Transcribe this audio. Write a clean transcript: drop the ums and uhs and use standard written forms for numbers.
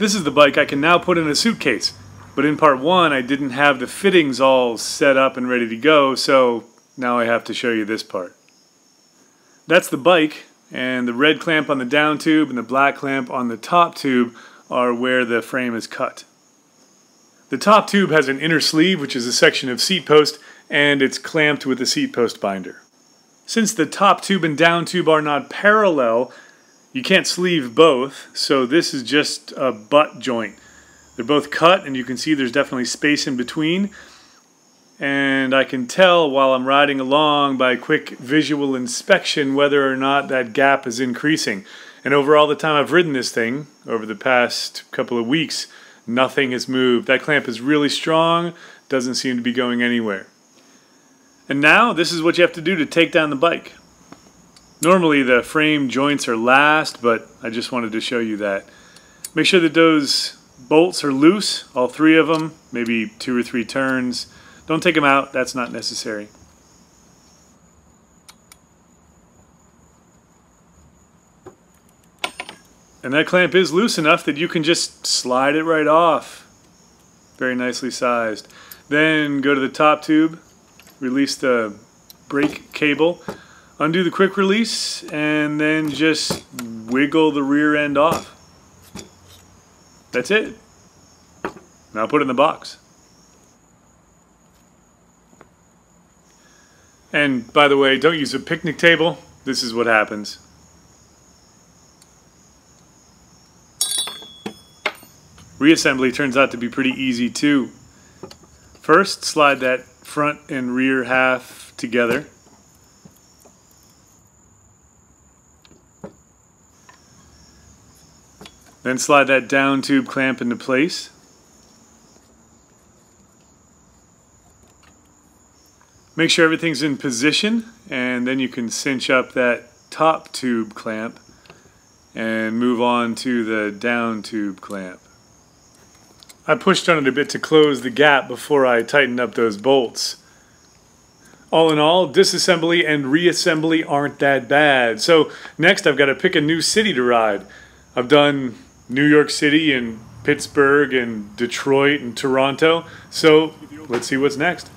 This is the bike I can now put in a suitcase, but in part 1 I didn't have the fittings all set up and ready to go, so now I have to show you this part. That's the bike, and the red clamp on the down tube and the black clamp on the top tube are where the frame is cut. The top tube has an inner sleeve, which is a section of seat post, and it's clamped with a seat post binder. Since the top tube and down tube are not parallel, you can't sleeve both, so this is just a butt joint. They're both cut, and you can see there's definitely space in between. And I can tell while I'm riding along by quick visual inspection whether or not that gap is increasing. And over all the time I've ridden this thing, over the past couple of weeks, nothing has moved. That clamp is really strong, doesn't seem to be going anywhere. And now this is what you have to do to take down the bike. Normally the frame joints are last, but I just wanted to show you that. Make sure that those bolts are loose, all 3 of them, maybe 2 or 3 turns. Don't take them out, that's not necessary. And that clamp is loose enough that you can just slide it right off. Very nicely sized. Then go to the top tube, release the brake cable, undo the quick release, and then just wiggle the rear end off. That's it. Now put it in the box. And by the way, don't use a picnic table. This is what happens. Reassembly turns out to be pretty easy too. First, slide that front and rear half together. Then slide that down tube clamp into place. Make sure everything's in position, and then you can cinch up that top tube clamp and move on to the down tube clamp. I pushed on it a bit to close the gap before I tightened up those bolts. All in all, disassembly and reassembly aren't that bad. So next I've got to pick a new city to ride. I've done New York City and Pittsburgh and Detroit and Toronto, so let's see what's next.